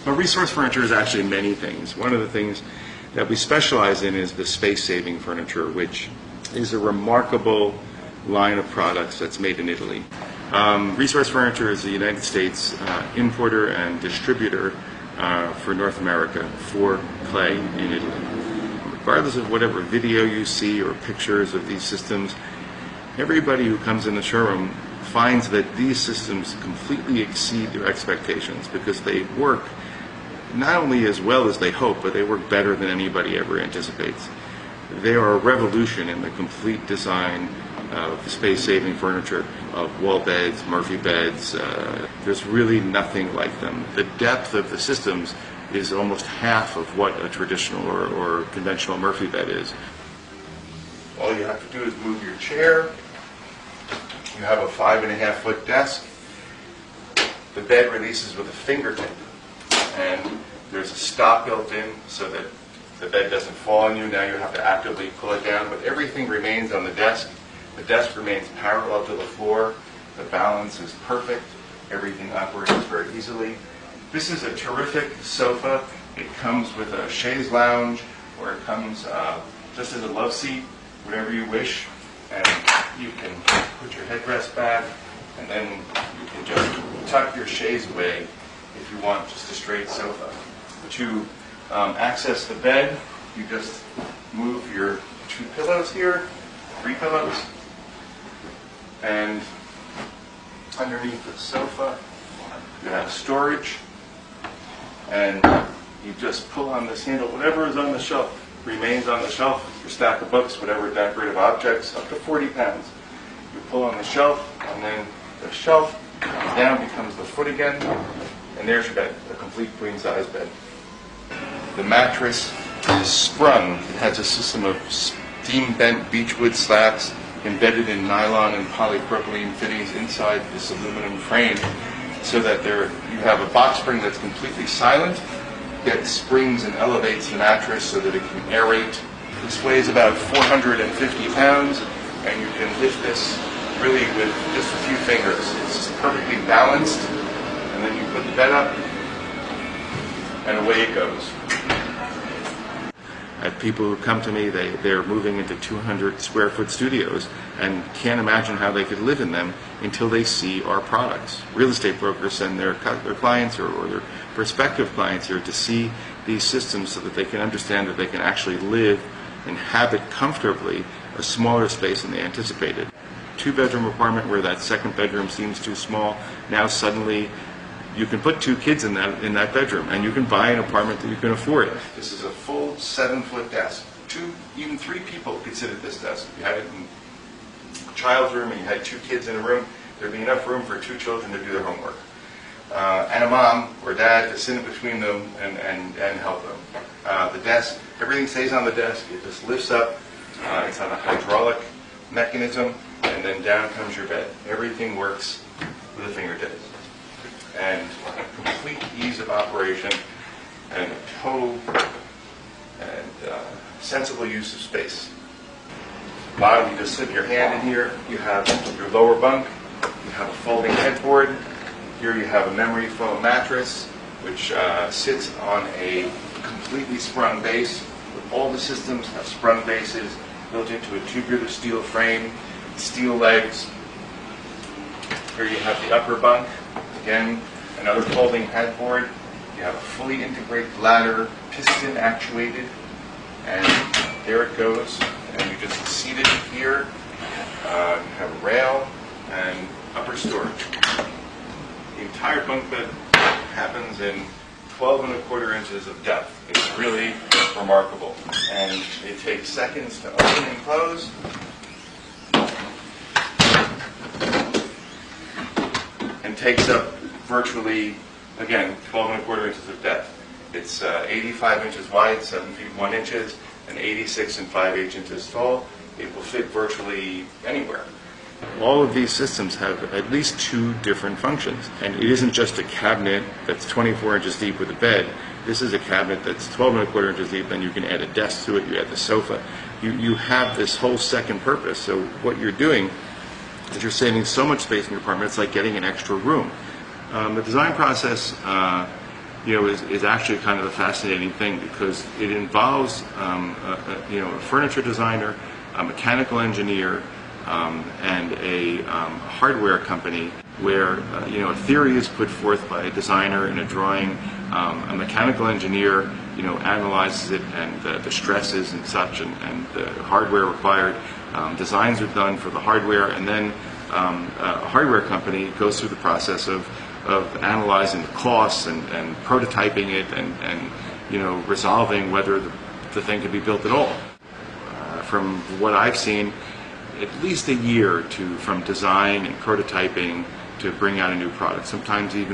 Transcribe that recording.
Well, resource furniture is actually many things. One of the things that we specialize in is the space-saving furniture, which is a remarkable line of products that's made in Italy. Resource Furniture is the United States importer and distributor for North America for clay in Italy. Regardless of whatever video you see or pictures of these systems, everybody who comes in the showroom finds that these systems completely exceed their expectations because they work not only as well as they hope, but they work better than anybody ever anticipates. They are a revolution in the complete design of space-saving furniture, of wall beds, Murphy beds. There's really nothing like them. The depth of the systems is almost half of what a traditional or conventional Murphy bed is. All you have to do is move your chair. You have a 5.5-foot desk. The bed releases with a fingertip, and there's a stop built in so that the bed doesn't fall on you. Now you have to actively pull it down, but everything remains on the desk. The desk remains parallel to the floor. The balance is perfect. Everything operates very easily. This is a terrific sofa. It comes with a chaise lounge, or it comes just as a love seat, whatever you wish. And you can put your headrest back, and then you can just tuck your chaise away if you want just a straight sofa. To access the bed, you just move your 2 pillows here, 3 pillows, and underneath the sofa you have storage, and you just pull on this handle. Whatever is on the shelf remains on the shelf. Your stack of books, whatever decorative objects, up to 40 pounds. You pull on the shelf, and then the shelf comes down, becomes the foot again, and there's your bed, a complete queen-size bed. The mattress is sprung. It has a system of steam-bent beechwood slats embedded in nylon and polypropylene fittings inside this aluminum frame, so that you have a box spring that's completely silent, yet springs and elevates the mattress so that it can aerate. This weighs about 450 pounds, and you can lift this really with just a few fingers. It's perfectly balanced, and then you put the bed up, and away it goes. People who come to me, they're moving into 200 square foot studios and can't imagine how they could live in them until they see our products. Real estate brokers send their clients or their prospective clients here to see these systems so that they can understand that they can actually live and habit comfortably a smaller space than they anticipated. 2-bedroom apartment where that second bedroom seems too small, now suddenly you can put 2 kids in that bedroom, and you can buy an apartment that you can afford. This is a full 7-foot desk. 2, even 3 people could sit at this desk. If you had it in a child's room and you had 2 kids in a room, there'd be enough room for 2 children to do their homework. And a mom or dad to sit in between them and help them. The desk, everything stays on the desk. It just lifts up. It's on a hydraulic mechanism, and then down comes your bed. Everything works with a fingertip. And complete ease of operation and total and sensible use of space. Bottom, you just slip your hand in here. You have your lower bunk. You have a folding headboard. Here you have a memory foam mattress, which sits on a completely sprung base. All the systems have sprung bases built into a tubular steel frame, steel legs. Here you have the upper bunk. Again, another folding headboard. You have a fully integrated ladder, piston actuated, and there it goes. And you just seat it here. You have a rail and upper storage. The entire bunk bed happens in 12.25 inches of depth. It's really remarkable. And it takes seconds to open and close. And takes up virtually, again, 12.25 inches of depth. It's 85 inches wide, 7 feet 1 inches, and 86 and 5/8 inches tall. It will fit virtually anywhere. All of these systems have at least 2 different functions. And it isn't just a cabinet that's 24 inches deep with a bed. This is a cabinet that's 12.25 inches deep, and you can add a desk to it, you add the sofa. You have this whole second purpose. So what you're doing is you're saving so much space in your apartment, it's like getting an extra room. The design process is actually kind of a fascinating thing, because it involves a furniture designer, a mechanical engineer, and a hardware company, where a theory is put forth by a designer in a drawing, a mechanical engineer analyzes it, and the stresses and such, and the hardware required. Designs are done for the hardware, and then a hardware company goes through the process of analyzing the costs and prototyping it, and resolving whether the thing can be built at all. From what I've seen, at least a year from design and prototyping to bring out a new product, sometimes even